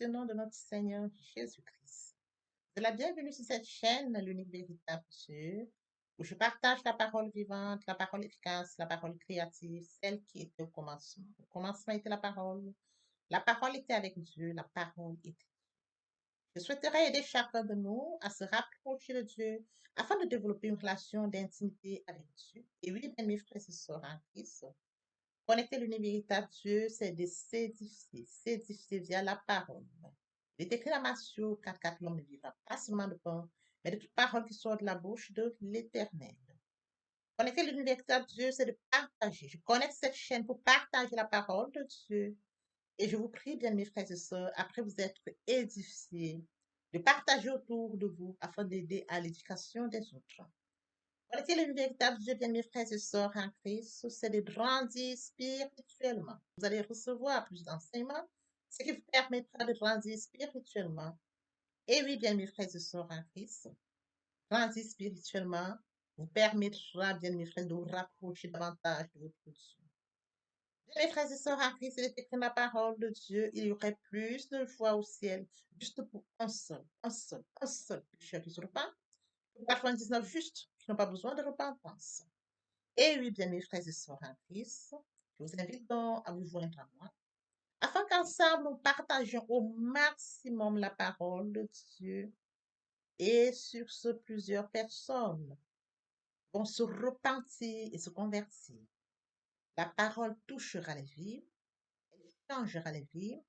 au nom de notre Seigneur Jésus-Christ. De la bienvenue sur cette chaîne, l'unique véritable Dieu, où je partage la parole vivante, la parole efficace, la parole créative, celle qui était au commencement. Au commencement était la parole était avec Dieu, la parole était. Je souhaiterais aider chacun de nous à se rapprocher de Dieu afin de développer une relation d'intimité avec Dieu. Et oui, bien, mes frères et sœurs en Christ, connecter l'univers véritable Dieu, c'est de s'édifier via la parole. Il est écrit dans Matthieu 4, l'homme ne vivra pas seulement de pain, mais de toute parole qui sort de la bouche de l'Éternel. Connecter l'univers véritable Dieu, c'est de partager. Je connecte cette chaîne pour partager la parole de Dieu. Et je vous prie, bien mes frères et sœurs, après vous être édifiés, de partager autour de vous afin d'aider à l'éducation des autres. Connecter le véritable Dieu, bien mes frères et sœurs en Christ, c'est de grandir spirituellement. Vous allez recevoir plus d'enseignements, ce qui vous permettra de grandir spirituellement. Et oui, bien mes frères et sœurs en Christ, grandir spirituellement vous permettra, bien mes frères, de vous rapprocher davantage de votre Dieu. Bien mes frères et sœurs en Christ, il est écrit dans la parole de Dieu, il y aurait plus de joie au ciel, juste pour un seul pécheur qui se repent. 99 justes qui n'ont pas besoin de repentance. Et oui, bien mes frères et sœurs en Christ, je vous invite donc à vous joindre à moi, afin qu'ensemble nous partagions au maximum la parole de Dieu. Et sur ce, plusieurs personnes vont se repentir et se convertir. La parole touchera les vies, elle changera les vies,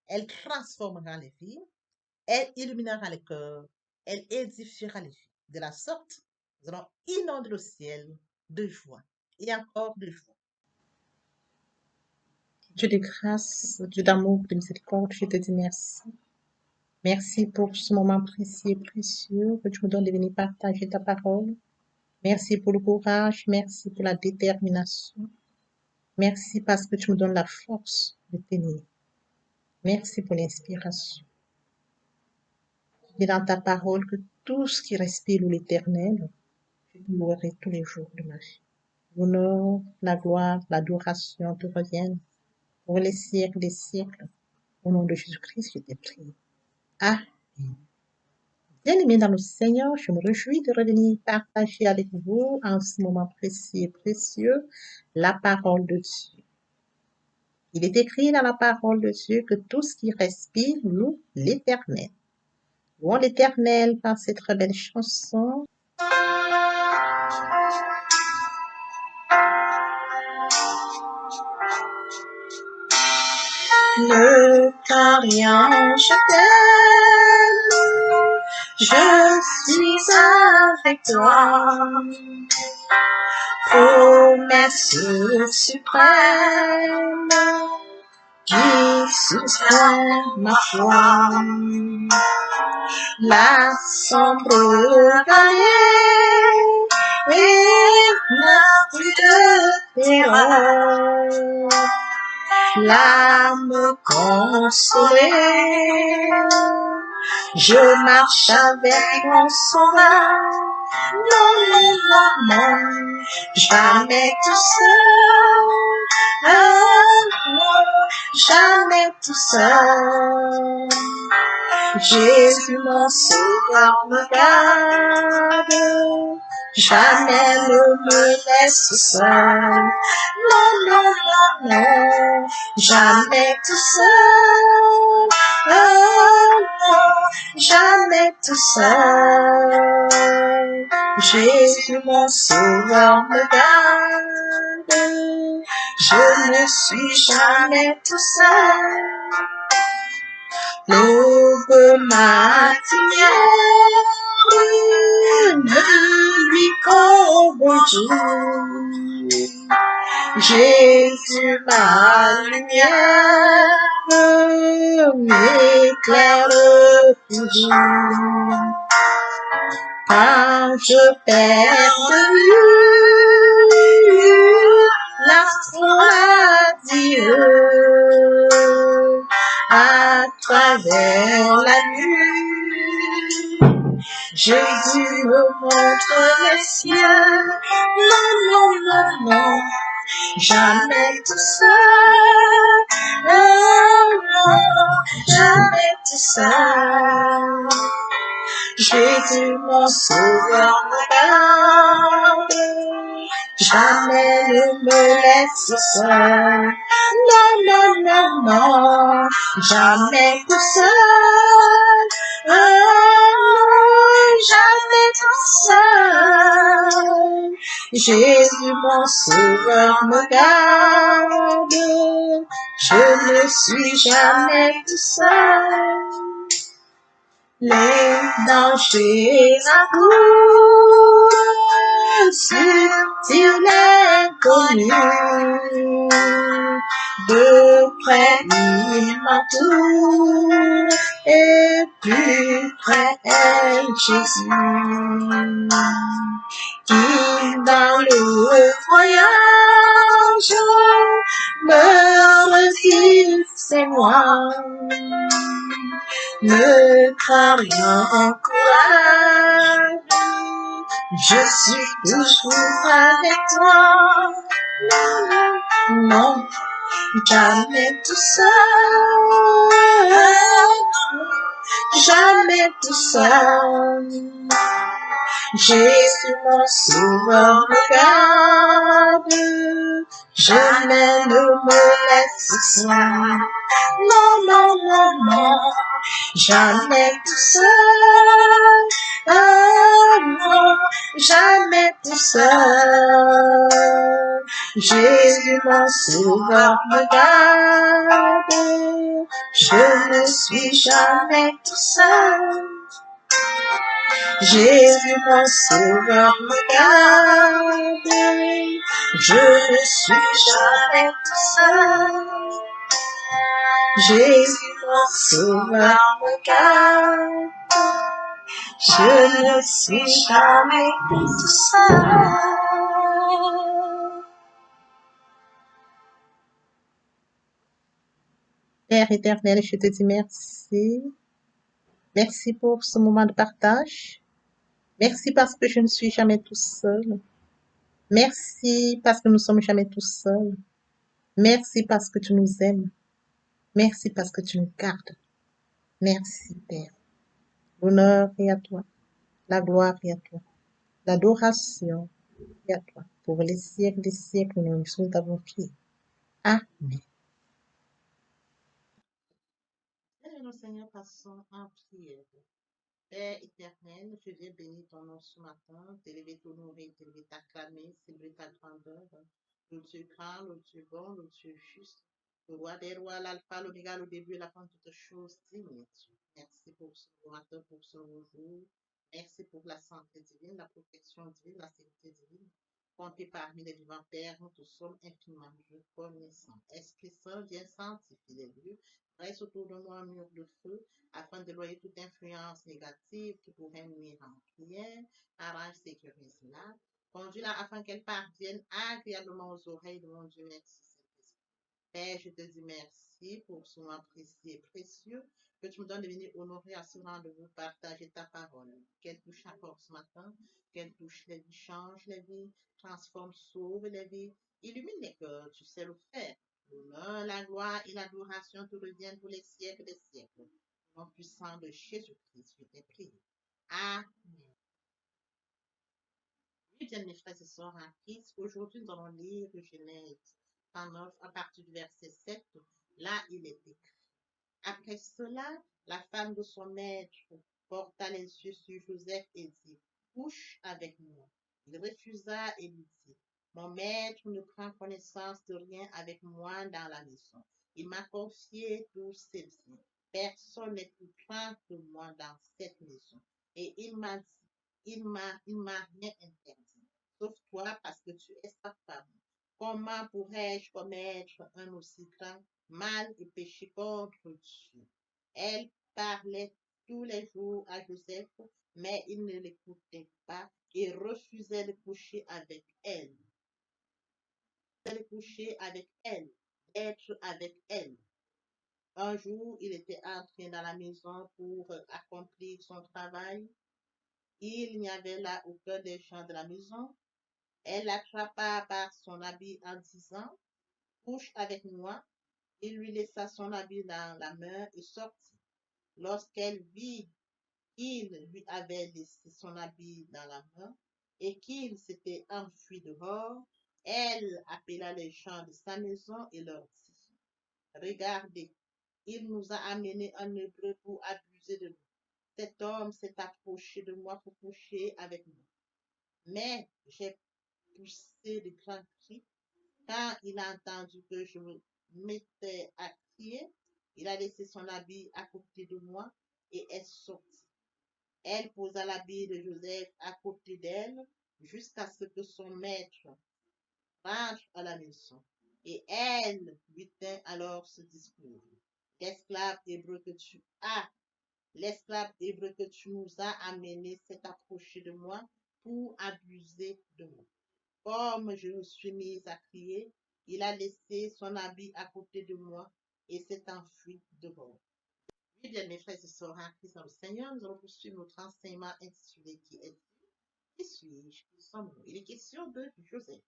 elle transformera les vies, elle illuminera les cœurs, elle édifiera les vies. De la sorte, nous allons inonder le ciel de joie et encore de joie. Dieu de grâce, Dieu d'amour, de miséricorde, je te dis merci. Merci pour ce moment précieux et précieux que tu me donnes de venir partager ta parole. Merci pour le courage, merci pour la détermination. Merci parce que tu me donnes la force de tenir. Merci pour l'inspiration. Tu dis dans ta parole que tout ce qui respire l'Éternel, je te louerai tous les jours de ma vie. L'honneur, la gloire, l'adoration te reviennent pour les siècles des siècles. Au nom de Jésus-Christ, je t'ai prié. Amen. Bien-aimés dans le Seigneur, je me réjouis de revenir partager avec vous en ce moment précis et précieux la parole de Dieu. Il est écrit dans la parole de Dieu que tout ce qui respire loue l'Éternel. Louons l'Éternel par cette très belle chanson. Ne crains rien, je t'aime, je suis avec toi. Promesse suprême qui soutient ma foi. La sombre vallée n'a plus de terreur. L'âme consolée, je marche avec mon sauveur. Non, non, non, non, jamais tout seul. Non, jamais tout seul. Jésus mon sauveur me garde, jamais ne me laisse seul. Non, non, non, non, jamais tout seul. Non, jamais tout seul. Jésus mon sauveur me garde, je ne suis jamais tout seul. L'aube matinière ne lui bonjour. Jésus ma lumière m'éclaire toujours. Quand je perds de vue l'astre Dieu, à travers la nuit, Jésus me montre les cieux. Non, non, non, non, jamais tout seul. non, jamais tout seul. Jésus, mon sauveur, me garde. Jamais ne me laisse seul. Non, non, non, non, jamais tout seul. Non, jamais tout seul. Jésus, mon sauveur, me garde. Je ne suis jamais tout seul. Les dangers accourent sur l'inconnu. De près il m'entoure et plus près est Jésus. Qui dans le voyage me refuse, c'est moi. Ne crains rien, encourage. Je suis toujours avec toi. Non, non, jamais tout seul. Jamais tout seul. Jésus, mon sauveur, me garde. Jamais ne me laisse seul. Non, non, non, non. Jamais tout seul. Ah non, jamais tout seul. Jésus, mon sauveur, me garde. Je ne suis jamais tout seul. Jésus, mon sauveur, me garde. Je ne suis jamais tout seul. Jésus, mon sauveur, me garde. Je ne suis jamais tout seul. Père éternel, je te dis merci. Merci pour ce moment de partage. Merci parce que je ne suis jamais tout seul. Merci parce que nous ne sommes jamais tout seuls. Merci parce que tu nous aimes. Merci parce que tu nous gardes. Merci, Père. L'honneur est à toi. La gloire est à toi. L'adoration est à toi. Pour les siècles des siècles, nous nous avons prié. Amen. Nous, Seigneur, passons en prière. Père éternel, je viens bénir ton nom ce matin, t'élever, t'honorer, t'élever, t'acclamer, célébrer ta grandeur. Le Dieu grand, le Dieu bon, le Dieu juste, le roi des rois, l'alpha, l'oméga, le début et la fin de toutes choses, digne Dieu. Merci pour ce matin, pour ce jour. Merci pour la santé divine, la protection divine, la sécurité divine. Comptez parmi les vivants, Père, nous te sommes infiniment reconnaissants. Esprit Saint, viens sanctifier les lieux. Reste autour de nous un mur de feu afin d'éloigner toute influence négative qui pourrait nuire à ma prière. Arrange, sécurise-la. Conduis-la afin qu'elle parvienne agréablement aux oreilles de mon Dieu. Merci, Saint-Esprit. Père, je te dis merci pour ce moment précieux et précieux que tu me donnes de venir honorer à ce rendez-vous, partager ta parole. Qu'elle touche à corps ce matin, qu'elle touche les vies, change les vies, transforme, sauve les vies, illumine les cœurs, tu sais le faire. L'honneur, la gloire et l'adoration te reviennent pour les siècles des siècles. Au nom puissant de Jésus-Christ, je t'ai prié. Amen. Oui, bien, mes frères et sœurs en Christ, aujourd'hui nous allons lire Genèse 39 à partir du verset 7. Là, il est écrit. Après cela, la femme de son maître porta les yeux sur Joseph et dit, couche avec moi. Il refusa et lui dit, mon maître ne prend connaissance de rien avec moi dans la maison. Il m'a confié tous ses biens. Personne n'est plus grand que moi dans cette maison. Et il m'a dit, il m'a rien interdit, sauf toi parce que tu es sa femme. Comment pourrais-je commettre un aussi grand mal et péché contre Dieu? Elle parlait tous les jours à Joseph, mais il ne l'écoutait pas et refusait de coucher avec elle. De coucher avec elle, d'être avec elle. Un jour, il était entré dans la maison pour accomplir son travail. Il n'y avait là aucun des gens de la maison. Elle l'attrapa par son habit en disant, couche avec moi. Il lui laissa son habit dans la main et sortit. Lorsqu'elle vit qu'il lui avait laissé son habit dans la main et qu'il s'était enfui dehors, elle appela les gens de sa maison et leur dit, regardez, il nous a amenés en Hébreu pour abuser de nous. Cet homme s'est approché de moi pour coucher avec moi. Mais j'ai poussé de grands cris. Quand il a entendu que je me mettais à crier, il a laissé son habit à côté de moi et est sorti. Elle posa l'habit de Joseph à côté d'elle jusqu'à ce que son maître rentre à la maison. Et elle lui tint alors ce discours. L'esclave hébreu que tu as, l'esclave hébreu que tu nous as amené s'est approché de moi pour abuser de moi. Comme je me suis mise à crier, il a laissé son habit à côté de moi et s'est enfui dehors. Oui, bien, mes frères et sœurs en Christ dans le Seigneur, nous allons poursuivre notre enseignement intitulé Qui suis-je? Qui sommes-nous? Il est question de Joseph,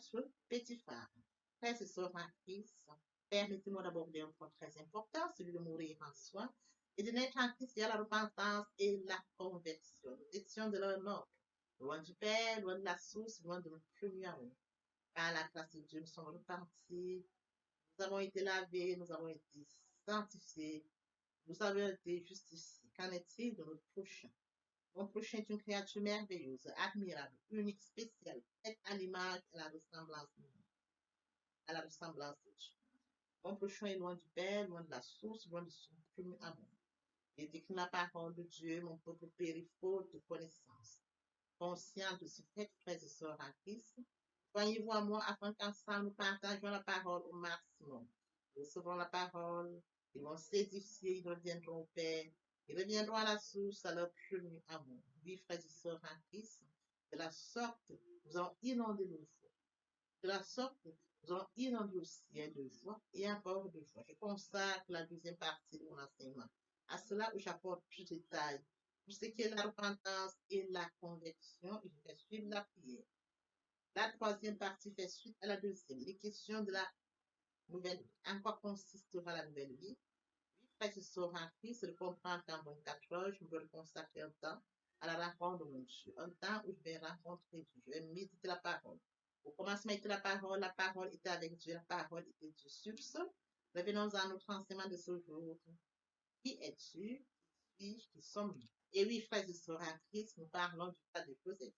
ce petit phare. Frères et sœurs en Christ, permettez-moi d'aborder un point très important, celui de mourir en soi, et de naître en Christ via la repentance et la conversion. Nous étions de leur ordre, loin du Père, loin de la source, loin de notre premier amour. Par la grâce de Dieu, nous sommes repentis, nous avons été lavés, nous avons été sanctifiés, nous avons été justifiés. Qu'en est-il de notre prochain? Mon prochain est une créature merveilleuse, admirable, unique, spéciale, faite à l'image et à la ressemblance de Dieu. Mon prochain est loin du Père, loin de la source, loin de son premier amour. Il décline la parole de Dieu, mon peuple périt faute de connaissance. Conscient de ce fait, frères et sœurs en Christ, joignez-vous à moi afin qu'ensemble nous partageons la parole au maximum. Nous recevrons la parole, ils vont s'édifier, ils reviendront au Père, ils reviendront à la source, à leur premier amour. Oui, frères et sœurs en Christ, de la sorte, nous allons inonder nos joies. De la sorte, nous allons inonder le ciel de joie et encore de joie. Je consacre la deuxième partie de mon enseignement à cela où j'apporte plus de détails pour ce qui est la repentance et la conversion, et je vais suivre la prière. La troisième partie fait suite à la deuxième. Les questions de la nouvelle vie. En quoi consistera la nouvelle vie? Oui, frère, je sors en Christ, de comprendre qu'en 24 heures, je veux consacrer un temps à la rencontre de mon Dieu. Un temps où je vais rencontrer Dieu. Je vais méditer la parole. Au commencement était la parole était avec Dieu, la parole était Dieu sur ce. Revenons à notre enseignement de ce jour. Qui es-tu? Qui suis-je? Qui sommes-nous? Et oui, frères et sœurs en Christ, nous parlons du cas de Joseph.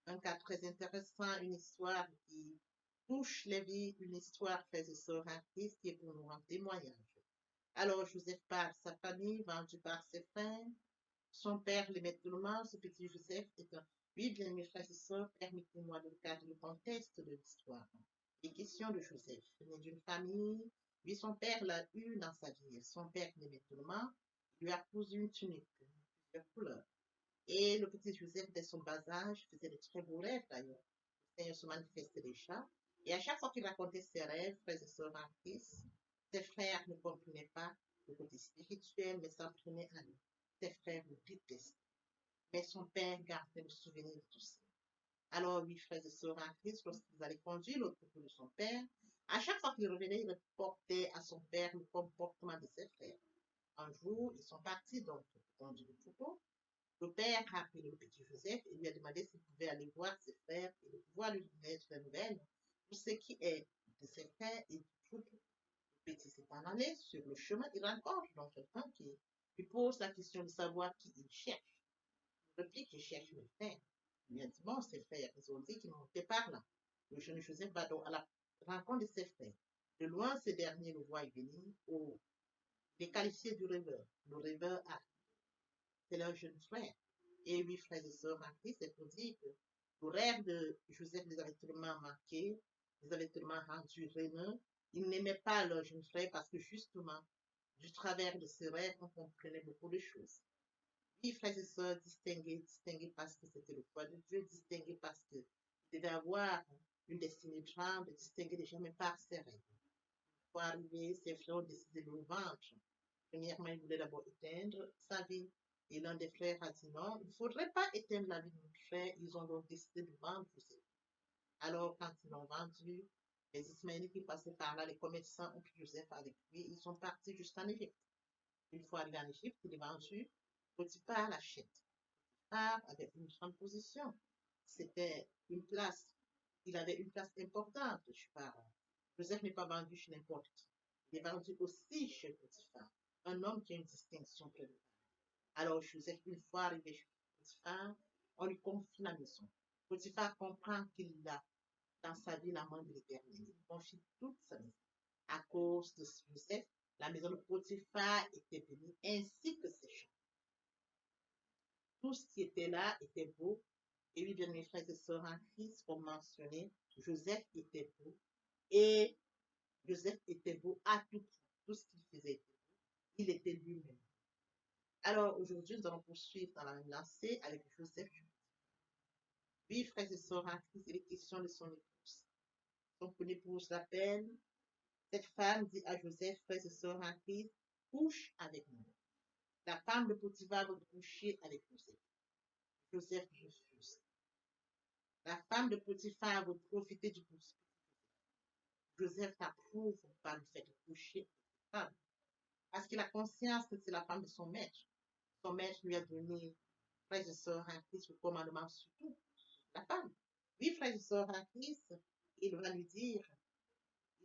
Un cas très intéressant, une histoire qui touche les vies, une histoire, frères et sœurs en Christ, qui est pour nous un témoignage. Alors, Joseph part sa famille, vendu par ses frères. Son père, le maître de l'homme, ce petit Joseph est un... Oui, bien, mes frères et sœurs, permettez-moi de regarder le contexte de l'histoire. Les questions de Joseph, né d'une famille, lui, son père l'a eu dans sa vie. Son père, le maître de l'homme, lui a posé une tunique, plusieurs couleurs. Et le petit Joseph, dès son bas âge, faisait de très beaux rêves d'ailleurs. Le Seigneur se manifestait déjà. Et à chaque fois qu'il racontait ses rêves, frères et sœurs en Christ, ses frères ne comprenaient pas le côté spirituel, mais s'en prenaient à lui. Ses frères le détestaient. Mais son père gardait le souvenir de tout ça. Alors, oui, frères et sœurs en Christ, lorsqu'ils allaient conduire le troupeau de son père, à chaque fois qu'il revenait, il reportait à son père le comportement de ses frères. Un jour, ils sont partis donc pour conduire le troupeau. Le père a appelé le petit Joseph et lui a demandé s'il pouvait aller voir ses frères et de pouvoir lui mettre la nouvelle pour ce qui est de ses frères et du troupeau. Le petit s'est en allé sur le chemin, il rencontre donc quelqu'un qui lui pose la question de savoir qui il cherche. Il réplique qu'il cherche mes frères. Il lui a dit, bon, ses frères, ils ont dit qu'ils montaient par là. Le jeune Joseph va donc à la rencontre de ses frères. De loin, ces derniers le voient venir. Oh, il est qualifié du rêveur. Le rêveur a c'est leur jeune frère. Et oui, frères et sœurs en Christ, c'est pour dire que le rêve de Joseph les avait tellement marqués, les avait tellement rendus réneux. Ils n'aimaient pas leur jeune frère parce que justement, du travers de ce rêve, on comprenait beaucoup de choses. Oui, frères et sœurs, distingués parce que c'était le choix de Dieu, distingués parce qu'il devait avoir une destinée grande, distingués déjà même par ses rêves. Pour arriver, ses frères ont décidé de le vendre. Premièrement, il voulait d'abord éteindre sa vie. Et l'un des frères a dit non, il ne faudrait pas éteindre la vie de notre frère. Ils ont donc décidé de vendre Joseph. Alors, quand ils l'ont vendu, Les Ismaélites qui passaient par là, les commerçants ont pris Joseph avec lui. Ils sont partis jusqu'en Égypte. Une fois arrivé en Égypte, il est vendu. Potiphar l'achète. Potiphar avait une grande position. C'était une place. Il avait une place importante chez Pharaon. Joseph n'est pas vendu chez n'importe qui. Il est vendu aussi chez Potiphar. Un homme qui a une distinction près de lui. Alors Joseph, une fois arrivé chez Potiphar, on lui confie la maison. Potiphar comprend qu'il a dans sa vie la main de l'Éternel. Il confie toute sa maison. À cause de Joseph, la maison de Potiphar était bénie, ainsi que ses champs. Tout ce qui était là était beau. Et oui, bien mes frères et sœurs en Christ, comme mentionné, Joseph était beau. Et Joseph était beau à tout point. Tout ce qu'il faisait était beau. Il était lui-même. Alors aujourd'hui, nous allons poursuivre dans la même lancée avec Joseph. Oui, frères et sœurs en Christ, il est question de son épouse. Donc, l'épouse l'appelle. Cette femme dit à Joseph, frères et sœurs en Christ, couche avec nous. La femme de Potiphar veut coucher avec Joseph. Joseph refuse. La femme de Potiphar veut profiter du pouce. Joseph approuve par le fait de coucher avec cette femme. Parce qu'il a conscience que c'est la femme de son maître. Son maître lui a donné, frères et sœurs en Christ, le commandement surtout. La femme. Oui, frères et sœurs en Christ, il va lui dire,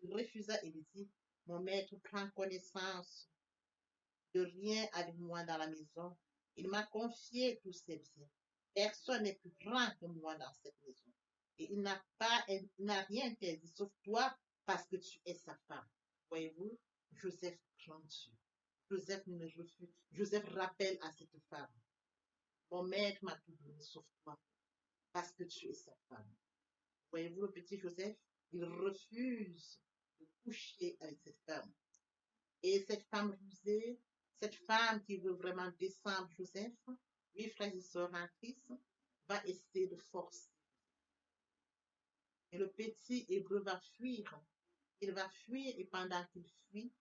il refusa et lui dit, mon maître prend connaissance de rien avec moi dans la maison. Il m'a confié tous ses biens. Personne n'est plus grand que moi dans cette maison. Et il n'a rien interdit, sauf toi, parce que tu es sa femme. Voyez-vous, Joseph craint Dieu. Joseph ne refuse. Joseph rappelle à cette femme, mon maître m'a tout donné, sauf toi, parce que tu es sa femme. Voyez-vous, le petit Joseph, il refuse de coucher avec cette femme. Et cette femme rusée, cette femme qui veut vraiment descendre Joseph, oui, frères et sœurs en Christ, va essayer de forcer. Et le petit hébreu va fuir. Il va fuir et pendant qu'il fuit,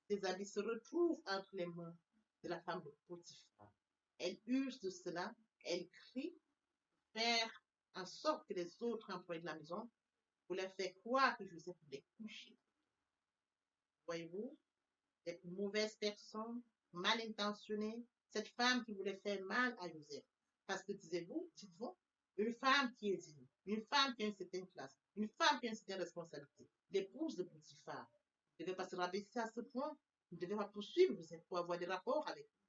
ses habits se retrouvent entre les mains de la femme de Potiphar. Elle use de cela, elle crie, faire en sorte que les autres employés de la maison voulaient faire croire que Joseph voulait coucher. Voyez-vous, cette mauvaise personne, mal intentionnée, cette femme qui voulait faire mal à Joseph. Parce que dites-vous, une femme qui est digne, une femme qui a une certaine classe, une femme qui a une certaine responsabilité, l'épouse de Potiphar, ne devait pas se rabaisser à ce point, ne devait pas poursuivre Joseph pour avoir des rapports avec lui.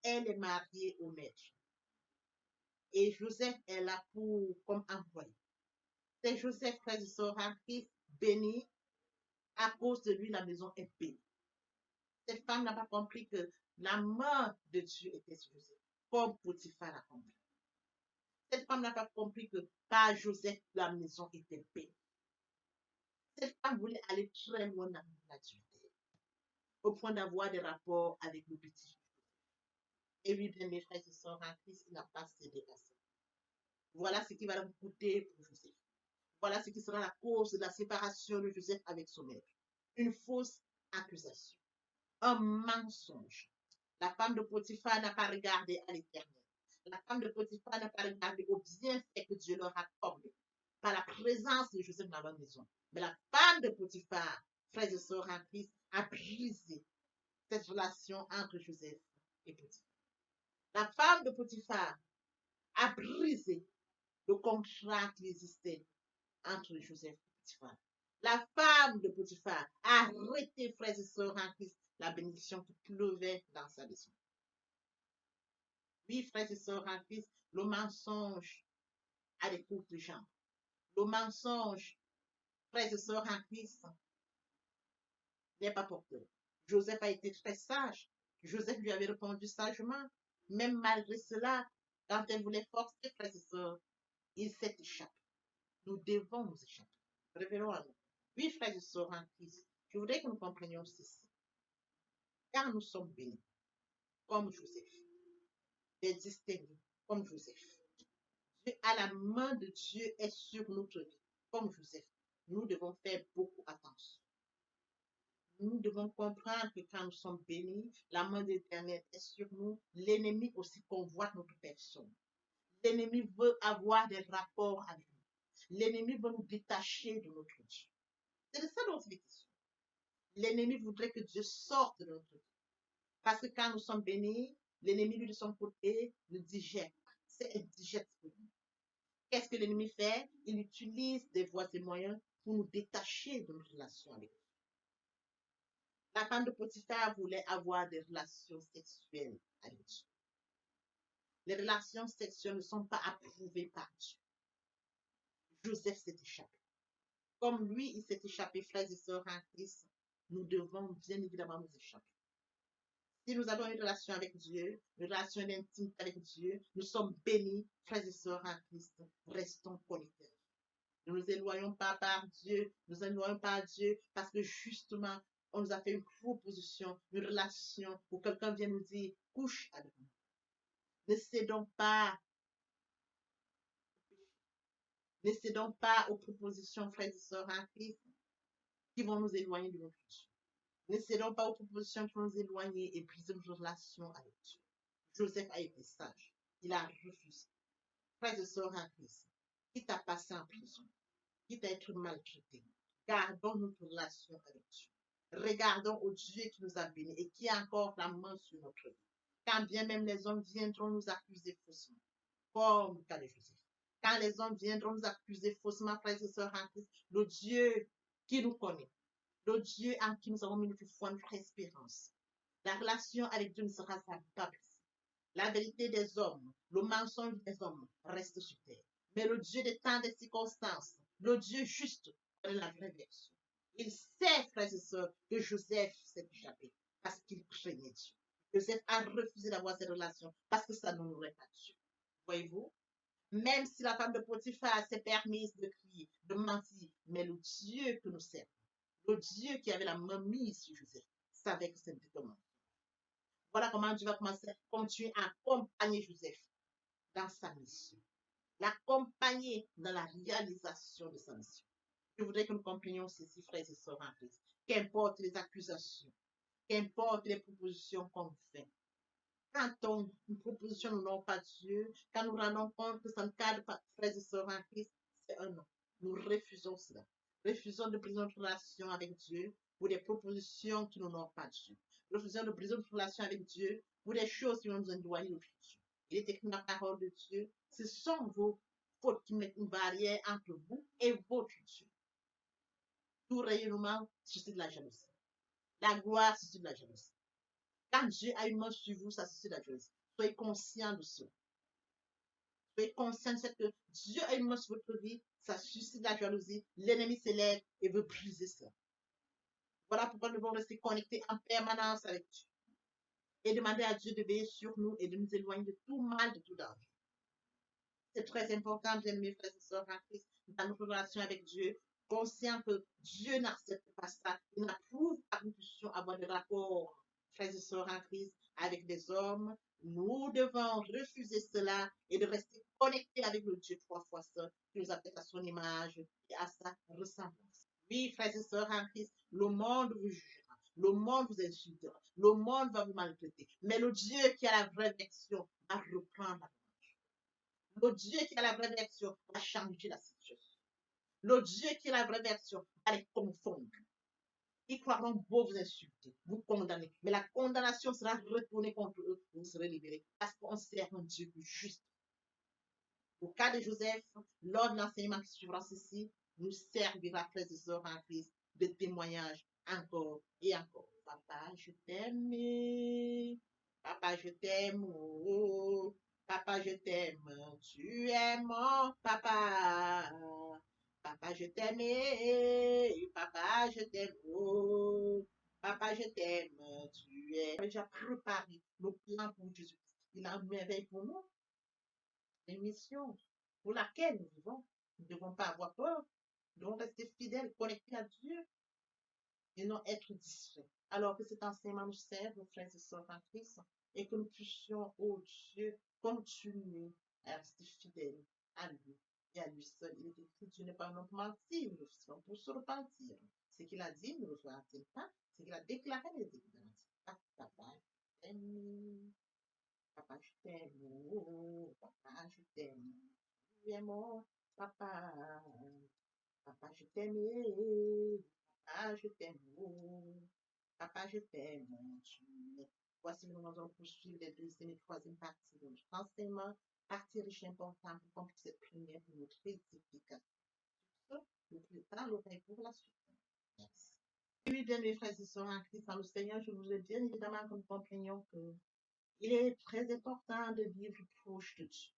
Elle est mariée au maître. Et Joseph est là comme employé. C'est Joseph, frère et sœur en Christ, béni. À cause de lui, la maison est bénie. Cette femme n'a pas compris que la main de Dieu était sur Joseph, comme Potiphar l'a compris. Cette femme n'a pas compris que par Joseph, la maison était bénie. Cette femme voulait aller très loin dans la dureté, au point d'avoir des rapports avec le petit Joseph. Et oui, bien, mes frères et sœurs en Christ, il n'a pas cédé à ça. Voilà ce qui va lui coûter pour Joseph. Voilà ce qui sera la cause de la séparation de Joseph avec son maître. Une fausse accusation, un mensonge. La femme de Potiphar n'a pas regardé à l'Éternel. La femme de Potiphar n'a pas regardé au bienfait que Dieu leur accorde par la présence de Joseph dans leur maison. Mais la femme de Potiphar, frères et sœurs en Christ, a brisé cette relation entre Joseph et Potiphar. La femme de Potiphar a brisé le contrat qui existait entre Joseph et Potiphar. La femme de Potiphar a arrêté, frères et sœurs en Christ, la bénédiction qui pleuvait dans sa maison. Oui, frères et sœurs en Christ, le mensonge a des courtes jambes. Le mensonge, frères et sœurs en Christ, n'est pas porteur. Joseph a été très sage. Joseph lui avait répondu sagement. Même malgré cela, quand elle voulait forcer, frères et sœurs, il s'est échappé. Nous devons nous échapper. Révélons à nous. Oui, frères et sœurs en Christ, je voudrais que nous comprenions ceci. Car nous sommes bénis, comme Joseph, des distingués, comme Joseph. Dieu, à la main de Dieu est sur notre vie, comme Joseph. Nous devons faire beaucoup attention. Nous devons comprendre que quand nous sommes bénis, la main de l'Éternel est sur nous. L'ennemi aussi convoite notre personne. L'ennemi veut avoir des rapports avec nous. l'ennemi va nous détacher de notre Dieu. C'est de ça dont il est question. L'ennemi voudrait que Dieu sorte de notre vie. Parce que quand nous sommes bénis, l'ennemi, lui, de son côté, nous digère. C'est indigeste pour nous. Qu'est-ce que l'ennemi fait? Il utilise des voies et moyens pour nous détacher de notre relation avec Dieu. La femme de Potiphar voulait avoir des relations sexuelles avec Dieu. Les relations sexuelles ne sont pas approuvées par Dieu. Joseph s'est échappé. Comme lui, il s'est échappé, frères et sœurs en Christ, nous devons bien évidemment nous échapper. Si nous avons une relation avec Dieu, une relation intime avec Dieu, nous sommes bénis, frères et sœurs en Christ. Restons connectés. Ne nous éloignons pas par Dieu, nous ne nous éloignons pas à Dieu parce que justement, on nous a fait une proposition, une relation où quelqu'un vient nous dire, couche avec nous. Ne cédons pas, ne cédons pas aux propositions, frères et sœurs en Christ, qui vont nous éloigner de notre Dieu. Ne cédons pas aux propositions qui vont nous éloigner et briser notre relation avec Dieu. Joseph a été sage. Il a refusé. Frères et sœurs en Christ, quitte à passer en prison, quitte à être maltraité, gardons notre relation avec Dieu. Regardons au Dieu qui nous a bénis et qui a encore la main sur notre vie. Quand bien même les hommes viendront nous accuser faussement, comme le cas de Joseph. Quand les hommes viendront nous accuser faussement, frères et sœurs en Christ, le Dieu qui nous connaît, le Dieu en qui nous avons mis notre foi, notre espérance. La relation avec Dieu ne sera pas brisée. La vérité des hommes, le mensonge des hommes reste sur terre. Mais le Dieu des temps des circonstances, le Dieu juste, est la vraie version. Il sait, frères et sœurs, que Joseph s'est échappé parce qu'il craignait Dieu. Joseph a refusé d'avoir cette relation parce que ça n'honorait pas Dieu. Voyez-vous? Même si la femme de Potiphar s'est permise de crier, de mentir, mais le Dieu que nous servons, le Dieu qui avait la main mise sur Joseph, savait que c'était comment. Voilà comment Dieu va commencer à continuer à accompagner Joseph dans sa mission. L'accompagner dans la réalisation de sa mission. Je voudrais que nous comprenions ceci, frères et sœurs en Christ. Qu'importe les accusations, qu'importe les propositions qu'on fait, quand une proposition ne n'honore pas Dieu, quand nous rendons compte que ça ne cadre pas, frères et sœurs en Christ, c'est un non. Nous refusons cela. Refusons de briser notre relation avec Dieu pour des propositions qui n'honorent pas Dieu. Refusons de briser notre relation avec Dieu pour des choses qui vont nous éloigner de Dieu. Il est écrit dans la parole de Dieu, ce sont vos fautes qui mettent une barrière entre vous et votre Dieu. Tout rayonnement suscite de la jalousie. La gloire suscite de la jalousie. Quand Dieu a une main sur vous, ça suscite de la jalousie. Soyez conscient de cela. Soyez conscient de ce que Dieu a une main sur votre vie, ça suscite de la jalousie. L'ennemi s'élève et veut briser ça. Voilà pourquoi nous devons rester connectés en permanence avec Dieu. Et demander à Dieu de veiller sur nous et de nous éloigner de tout mal, de tout danger. C'est très important, bien mes frères et sœurs en Christ, dans notre relation avec Dieu, conscient que Dieu n'accepte pas ça. Il n'approuve pas que nous puissions avoir des rapports, frères et sœurs en Christ, avec des hommes. Nous devons refuser cela et de rester connectés avec le Dieu trois fois seul, qui nous a fait à son image et à sa ressemblance. Oui, frères et sœurs en Christ, le monde vous jugera, le monde vous insultera, le monde va vous maltraiter. Mais le Dieu qui a la vraie version va reprendre. Le Dieu qui a la vraie version va changer la situation. Le Dieu qui a la vraie version va les confondre. Ils croiront beau vous insulter, vous condamner. Mais la condamnation sera retournée contre eux. Vous serez libérés. Parce qu'on sert un Dieu juste. Au cas de Joseph, lors de l'enseignement qui suivra ceci, nous servira, frères et sœurs en Christ, de témoignage encore et encore. Papa, je t'aime. Papa, je t'aime. Oh. Papa, je t'aime. Tu es mon papa. Papa, je t'aime. Papa, je t'aime. Oh. Papa, je t'aime. Tu es. Il a déjà préparé le plan pour Jésus. Il a une merveille pour nous. Une mission pour laquelle nous vivons. Nous ne devons pas avoir peur. Nous devons rester fidèles, connectés à Dieu et non être distraits. Alors que cet enseignement nous serve, nos frères et sœurs en Christ, et que nous puissions, oh Dieu, continuer à rester fidèles à lui et à lui seul. Il est écrit, Dieu n'est pas un homme pour mentir, nous sommes pour se repentir. Ce qu'il a dit, ne le fera-t-il pas? Ce qu'il a déclaré, ne le déclarera-t-il pas? Papa, papa, je t'aime. Oh, papa, je t'aime. Tu es mon Papa, papa, je t'aime. Papa, je t'aime. Oh. Papa, je t'aime, mon Dieu. Voici nous allons poursuivre les deuxième et troisième partie de notre enseignement. Partie riche et importante pour compléter cette prière pour notre édification. Nous préparons l'oreille pour la suite. Merci. Oui, bien, mes frères et sœurs en Christ, dans le Seigneur, je vous ai bien évidemment que nous comprenions que il est très important de vivre proche de Dieu.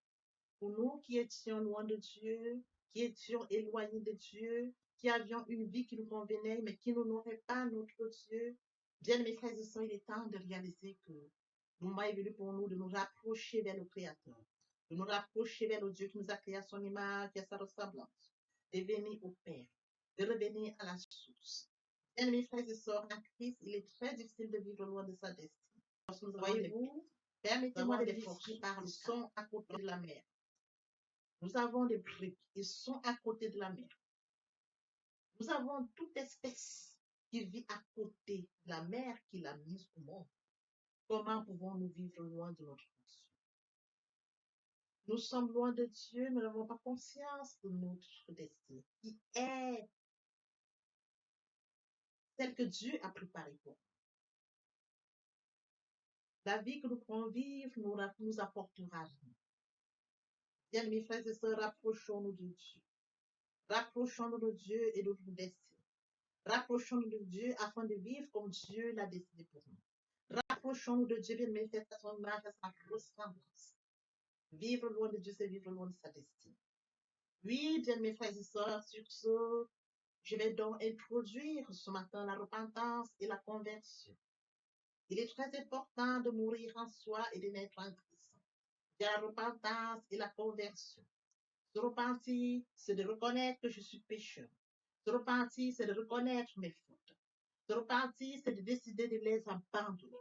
Pour nous qui étions loin de Dieu, qui étions éloignés de Dieu, qui avions une vie qui nous convenait, mais qui n'honorait pas notre Dieu, bien mes frères et sœurs, il est temps de réaliser que le moment est venu pour nous de nous rapprocher vers le Créateur, de nous rapprocher vers le Dieu qui nous a créé à son image et à sa ressemblance, de venir au Père, de revenir à la source. Bien mes frères et sœurs, en Christ, il est très difficile de vivre loin de sa destinée. Voyez-vous, permettez-moi de forcer par le son à côté de la mer. Nous avons des briques, ils sont à côté de la mer. Nous avons toute espèce qui vit à côté de la mer qu'il a mise au monde. Comment pouvons-nous vivre loin de notre Dieu? Nous sommes loin de Dieu, nous n'avons pas conscience de notre destinée, qui est celle que Dieu a préparée pour nous. La vie que nous pourrons vivre nous apportera rien. Bien, mes frères et sœurs, rapprochons-nous de Dieu. Rapprochons-nous de Dieu et de notre destinée. Rapprochons-nous de Dieu afin de vivre comme Dieu l'a décidé pour nous. Rapprochons-nous de Dieu, bien mais faites à son image, à sa ressemblance. Vivre loin de Dieu, c'est vivre loin de sa destinée. Oui, bien mes frères et sœurs, sur ce, je vais donc introduire ce matin la repentance et la conversion. Il est très important de mourir en soi et de naître en Christ. Il y a la repentance et la conversion. Se repentir, c'est de reconnaître que je suis pécheur. Se repentir, c'est de reconnaître mes fautes. Se repentir, c'est de décider de les abandonner,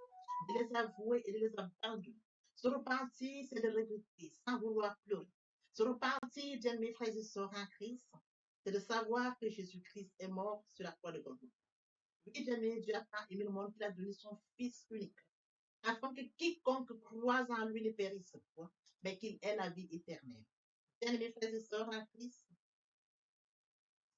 de les avouer et de les abandonner. Se repentir, c'est de regretter sans vouloir pleurer. Se repentir, bien mes frères et sœurs en Christ, c'est de savoir que Jésus-Christ est mort sur la croix de Golgotha. Oui, bien mes Dieu a tant aimé le monde qu'il a donné son Fils unique, afin que quiconque croise en lui ne périsse point, mais qu'il ait la vie éternelle. Bien mes frères et sœurs en Christ,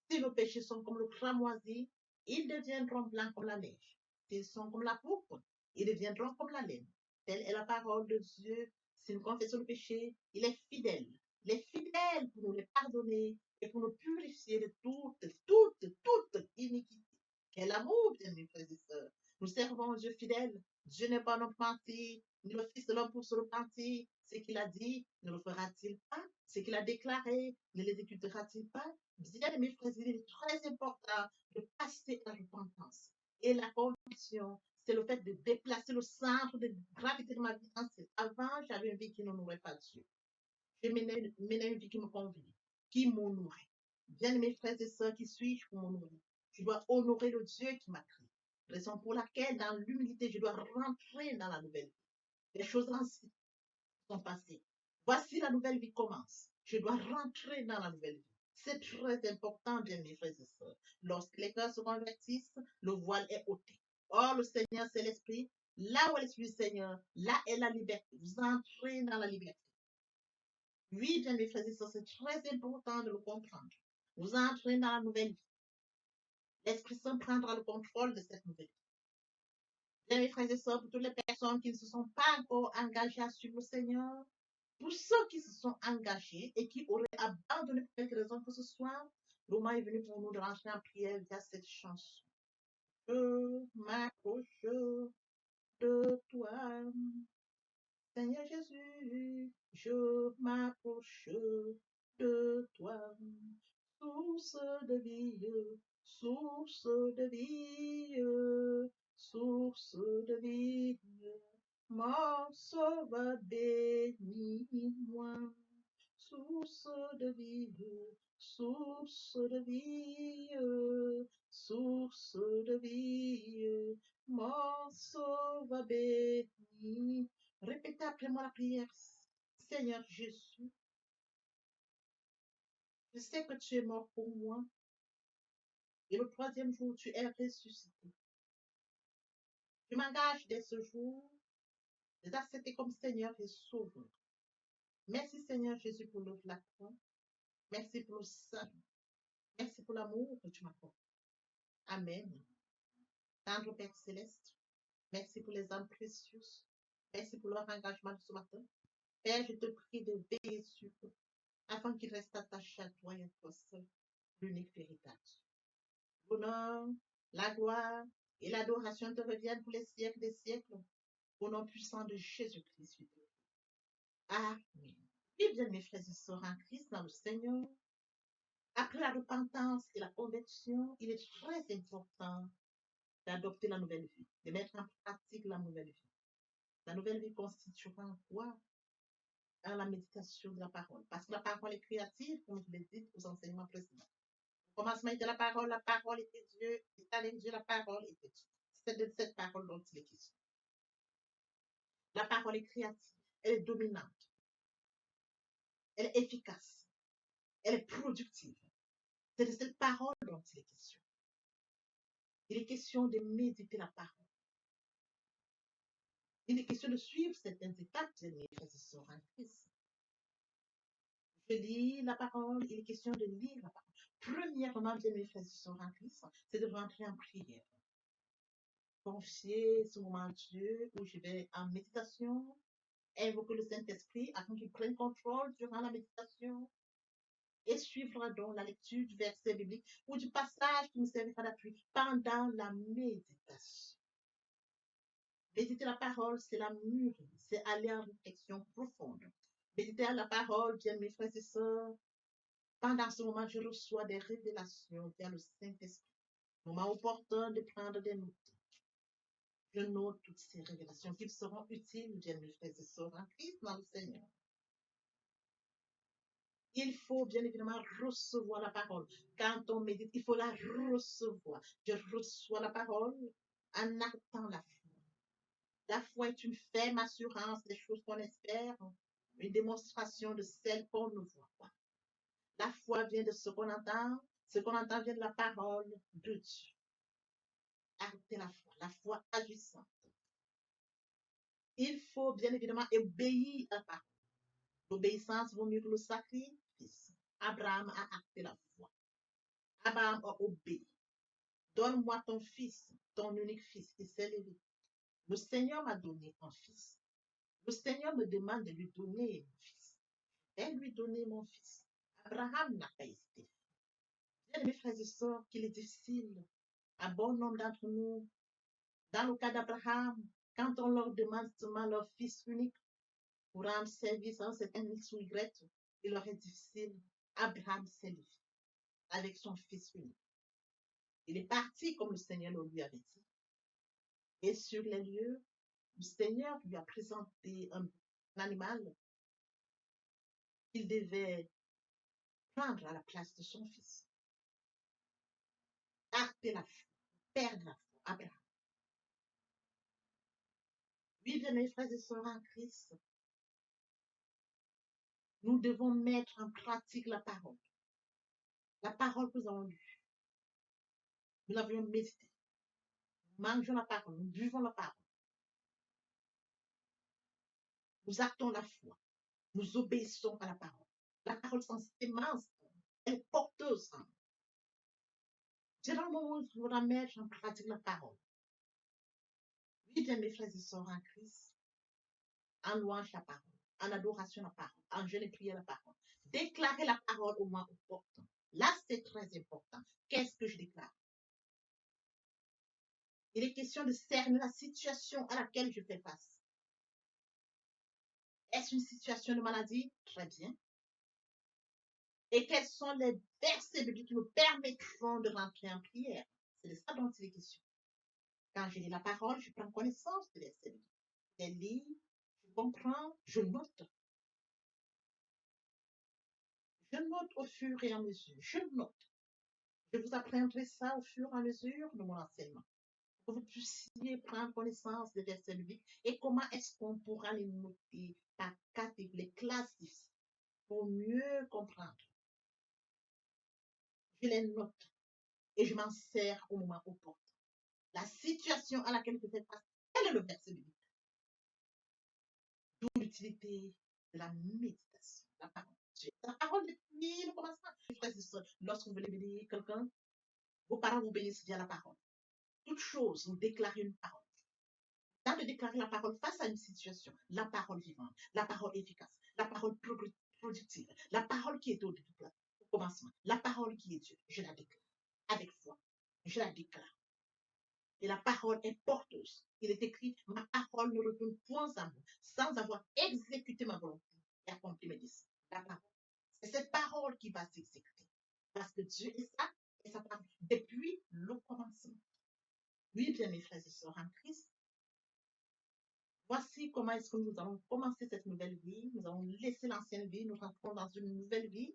si nos péchés sont comme le cramoisi, ils deviendront blancs comme la neige. S'ils sont comme la pourpre, ils deviendront comme la laine. Telle est la parole de Dieu. Si nous confessons le péché, il est fidèle. Il est fidèle pour nous les pardonner et pour nous purifier de toute iniquité. Quel amour, bien mes frères et sœurs. Nous servons un Dieu fidèle. Dieu n'est pas notre menti, ni le Fils de l'homme pour se repentir. Ce qu'il a dit, ne le fera-t-il pas? Ce qu'il a déclaré, ne l'exécutera-t-il pas? Bien, mes frères, il est très important de passer à la repentance. Et la conviction, c'est le fait de déplacer le centre de gravité de ma vie ancienne. Avant, j'avais une vie qui n'honorait pas Dieu. Je menais une vie qui me convenait, qui m'honorait. Bien, mes frères et sœurs, qui suis-je pour m'honorer? Je dois honorer le Dieu qui m'a créé. Raison pour laquelle, dans l'humilité, je dois rentrer dans la nouvelle vie. Les choses anciennes sont passées. Voici la nouvelle vie commence. Je dois rentrer dans la nouvelle vie. C'est très important, bien mes frères et sœurs. Lorsque les cœurs se convertissent, le voile est ôté. Or, le Seigneur, c'est l'Esprit. Là où est l'Esprit du Seigneur, là est la liberté. Vous entrez dans la liberté. Oui, bien mes frères et sœurs, c'est très important de le comprendre. Vous entrez dans la nouvelle vie. L'Esprit Saint prendra le contrôle de cette nouvelle vie. Bien mes frères et sœurs, pour toutes les personnes qui ne se sont pas encore engagées à suivre le Seigneur, pour ceux qui se sont engagés et qui auraient abandonné pour quelque raison que ce soit, le moment est venu pour nous de rentrer en prière via cette chanson. Je m'approche de toi, Seigneur Jésus, je m'approche de toi, source de vie, source de vie, source de vie. Mon sauveur, bénis-moi, source de vie, source de vie, source de vie, mon sauveur, bénis. Répétez après moi la prière. Seigneur Jésus, je sais que tu es mort pour moi et le troisième jour tu es ressuscité. Je m'engage dès ce jour de t'accepter comme Seigneur et Sauveur. Merci Seigneur Jésus pour l'œuvre de la croix. Merci pour le sang. Merci pour l'amour que tu m'accordes. Amen. Tendre Père Céleste, merci pour les âmes précieuses. Merci pour leur engagement de ce matin. Père, je te prie de veiller sur eux, afin qu'ils restent attachés à toi et à toi seul, l'unique véritable. L'honneur, la gloire et l'adoration te reviennent pour les siècles des siècles, au nom puissant de Jésus-Christ. Amen. Et bien, mes frères et sœurs en Christ, dans le Seigneur, après la repentance et la conversion, il est très important d'adopter la nouvelle vie, de mettre en pratique la nouvelle vie. La nouvelle vie constituera quoi? À la méditation de la parole. Parce que la parole est créative, comme je l'ai dit aux enseignements précédents. Au commencement était la parole était Dieu, et avec Dieu, la parole était Dieu. C'est de cette parole dont il est question. La parole est créative, elle est dominante, elle est efficace, elle est productive. C'est de cette parole dont il est question. Il est question de méditer la parole. Il est question de suivre certaines étapes de mes frères et sœurs en Christ. Je lis la parole, il est question de lire la parole. Premièrement, bien mes frères et sœurs en Christ, c'est de rentrer en prière. Confier ce moment à Dieu où je vais en méditation, invoquer le Saint-Esprit afin qu'il prenne contrôle durant la méditation et suivre donc la lecture du verset biblique ou du passage qui nous servira d'appui pendant la méditation. Méditer la parole, c'est la mûrir, c'est aller en réflexion profonde. Méditer la parole, bien mes frères et sœurs, pendant ce moment, je reçois des révélations via le Saint-Esprit. Moment opportun de prendre des notes. Je note toutes ces révélations qui seront utiles, bien mes frères et sœurs en Christ dans le Seigneur. Il faut bien évidemment recevoir la parole. Quand on médite, il faut la recevoir. Je reçois la parole en actant la foi. La foi est une ferme assurance des choses qu'on espère, une démonstration de celles qu'on ne voit pas. La foi vient de ce qu'on entend vient de la parole de Dieu. Acter la foi agissante. Il faut bien évidemment obéir à la parole. L'obéissance vaut mieux que le sacrifice. Abraham a acté la foi. Abraham a obéi. Donne-moi ton fils, ton unique fils, qui s'est levé. Le Seigneur m'a donné un fils. Le Seigneur me demande de lui donner mon fils. Je vais lui donner mon fils. Abraham n'a pas hésité. Bien, mes frères et sœurs, qu'il est difficile à bon nombre d'entre nous, dans le cas d'Abraham, quand on leur demande seulement leur fils unique pour rendre service à un certain X ou Y, il leur est difficile. Abraham s'est levé avec son fils unique. Il est parti comme le Seigneur le lui avait dit. Et sur les lieux, le Seigneur lui a présenté un animal qu'il devait prendre à la place de son fils. Acter la foi, perdre la foi, Abraham. Oui, bien mes frères et sœurs en Christ, nous devons mettre en pratique la parole. La parole que nous avons lue. Nous l'avions méditée. Nous mangeons la parole, nous buvons la parole. Nous actons la foi. Nous obéissons à la parole. La parole sans sémence, elle est porteuse. C'est dans le moment où il faudra mettre en pratique la parole. Oui, bien mes frères et sœurs en Christ, en louange la parole, en adoration la parole, en jeûne et prière la parole. Déclarer la parole au moins opportun. Là, c'est très important. Qu'est-ce que je déclare? Il est question de cerner la situation à laquelle je fais face. Est-ce une situation de maladie? Très bien. Et quels sont les versets bibliques qui me permettront de rentrer en prière? C'est de ça dont il est question. Quand je lis la parole, je prends connaissance des versets bibliques. Je les lis, je comprends, je note. Je note au fur et à mesure. Je note. Je vous apprendrai ça au fur et à mesure de mon enseignement. Pour que vous puissiez prendre connaissance des versets bibliques et comment est-ce qu'on pourra les noter par catégorie, les classes pour mieux comprendre. Je les note et je m'en sers au moment opportun. La situation à laquelle je fais face, quel est le verset biblique? D'où l'utilité de la méditation, la parole. Dieu. La parole depuis le commencement. Frères et sœurs, lorsque vous voulez bénir quelqu'un, vos parents vous bénissent via la parole. Toute chose, vous déclarez une parole. Dans de déclarer la parole face à une situation, la parole vivante, la parole efficace, la parole productive, la parole qui est au commencement, la parole qui est Dieu, je la déclare avec foi. Je la déclare. Et la parole est porteuse. Il est écrit, ma parole ne retourne point à moi, sans avoir exécuté ma volonté et accompli mes désirs. La parole. C'est cette parole qui va s'exécuter. Parce que Dieu est ça, et sa parole, depuis le commencement. Oui, bien mes frères et sœurs en Christ, voici comment est-ce que nous allons commencer cette nouvelle vie. Nous allons laisser l'ancienne vie, nous rentrons dans une nouvelle vie.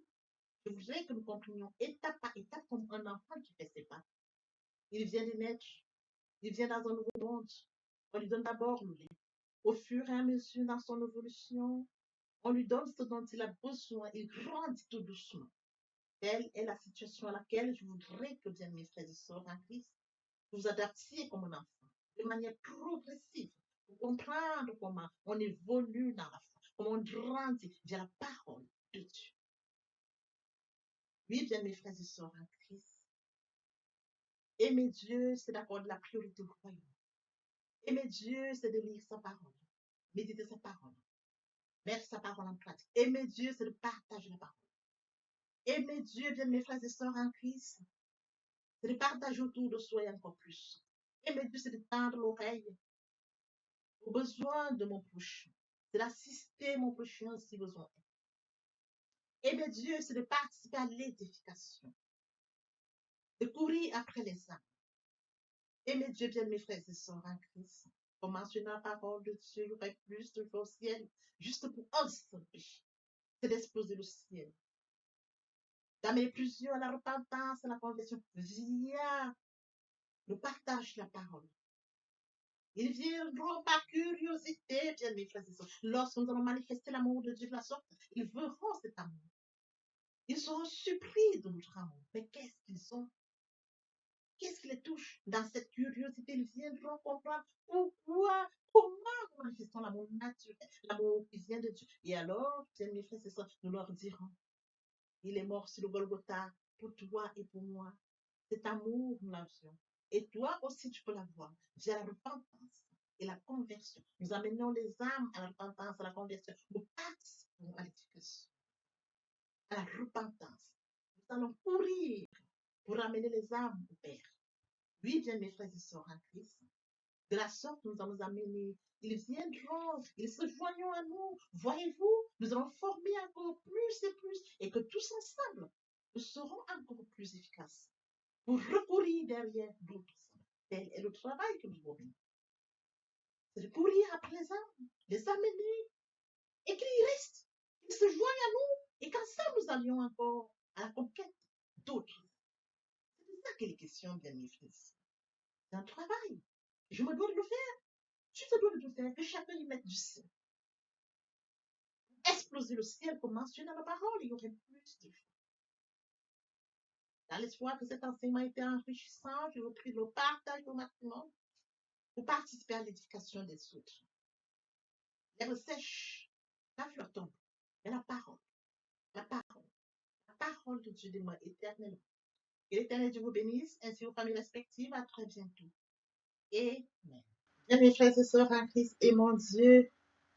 Je voudrais que nous comprenions étape par étape comme un enfant qui fait ses pas. Il vient de naître, il vient dans un nouveau monde. On lui donne d'abord le lait. Au fur et à mesure dans son évolution, on lui donne ce dont il a besoin. Il grandit tout doucement. Telle est la situation à laquelle je voudrais que, bien mes frères et sœurs en Christ, vous adaptiez comme un enfant, de manière progressive, pour comprendre comment on évolue dans la foi, comment on grandit via la parole de Dieu. Oui, bien mes frères et sœurs en Christ, aimer Dieu, c'est d'accorder la priorité au royaume. Aimer Dieu, c'est de lire sa parole, méditer sa parole, mettre sa parole en pratique. Aimer Dieu, c'est de partager la parole. Aimer Dieu, bien mes frères et sœurs en Christ, c'est de partager autour de soi et encore plus. Aimer Dieu, c'est de tendre l'oreille aux besoins de mon prochain. C'est d'assister mon prochain si besoin est. Aimer Dieu, c'est de participer à l'édification, de courir après les âmes. Aimer Dieu, bien mes frères et sœurs en Christ. Pour mentionner la parole de Dieu, il y aurait plus de choses au ciel, juste pour un seul péché. C'est d'exploser le ciel. D'amener plusieurs à la repentance, à la conversion, via le partage de la parole. Ils viendront par curiosité, bien mes frères et sœurs. Lorsque nous allons manifester l'amour de Dieu de la sorte, ils verront cet amour. Ils seront surpris de notre amour. Mais qu'est-ce qu'ils ont? Qu'est-ce qui les touche? Dans cette curiosité, ils viendront comprendre pourquoi, comment nous manifestons l'amour naturel, l'amour qui vient de Dieu. Et alors, bien mes frères et sœurs, nous leur dirons, il est mort sur le Golgotha pour toi et pour moi. Cet amour, nous l'avions. Et toi aussi, tu peux l'avoir via la repentance et la conversion. Nous amenons les âmes à la repentance, à la conversion. Nous participons à l'éducation, à la repentance. Nous allons courir pour amener les âmes au Père. Oui, bien mes frères et sœurs en Christ. De la sorte, nous allons amener. Ils viendront, ils se joindront à nous. Voyez-vous, nous allons former encore plus et plus. Et que tous ensemble, nous serons encore plus efficaces pour recourir derrière d'autres. Tel est le travail que nous avons. C'est de courir après les amener, et qu'ils restent, qu'ils se joignent à nous, et qu'ensemble nous allions encore à la conquête d'autres. C'est de ça qu'il est question, bien mes frères. C'est un travail. Je me dois de le faire. Tu te dois de le faire, que chacun y mette du sien. Exploser le ciel, comme mentionné dans la parole, il y aurait plus de choses. Dans l'espoir que cet enseignement était enrichissant, je vous prie de le partager au maximum pour participer à l'édification des autres. L'herbe sèche, la fleur tombe, mais la parole de Dieu demeure éternellement. Que l'Éternel Dieu vous bénisse, ainsi vos familles respectives. À très bientôt. Amen. Bien, mes frères et sœurs en Christ, et mon Dieu,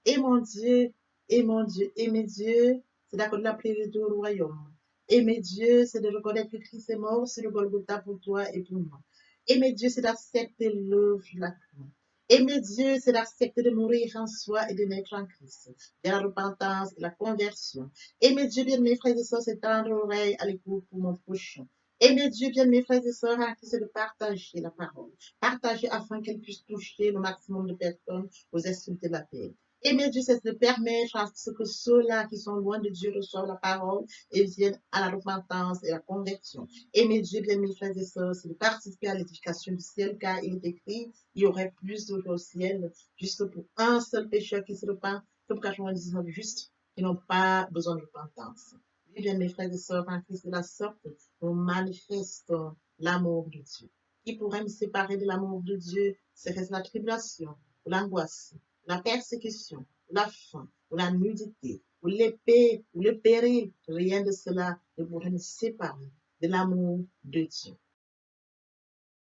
et mon Dieu, et mon Dieu, aimer Dieu, c'est d'accorder la priorité au royaume. Aimer Dieu, c'est de reconnaître que Christ est mort sur le Golgotha pour toi et pour moi. Aimer Dieu, c'est d'accepter l'œuvre de la croix. Aimer Dieu, c'est d'accepter de mourir en soi et de naître en Christ. Et la repentance et la conversion. Aimer Dieu, bien mes frères et sœurs, c'est tendre l'oreille à l'écoute pour mon prochain. Aimer Dieu, bien mes frères et sœurs, c'est de partager la parole. Partager afin qu'elle puisse toucher le maximum de personnes aux extrémités de la terre. Aimer Dieu, c'est de permettre à ce que ceux-là qui sont loin de Dieu reçoivent la parole et viennent à la repentance et à la conversion. Aimer Dieu, bien mes frères et sœurs, c'est de participer à l'édification du ciel, car il est écrit, il y aurait plus d'eau au ciel, juste pour un seul pécheur qui se repent, que pour 99 justes qui n'ont pas besoin de repentance. Oui, bien mes frères et sœurs, en Christ de la sorte, nous manifestons l'amour de Dieu. Qui pourrait me séparer de l'amour de Dieu? C'est la tribulation, l'angoisse, la persécution, ou la faim, ou la nudité, ou l'épée, ou le péril, rien de cela ne pourrait nous séparer de l'amour de Dieu.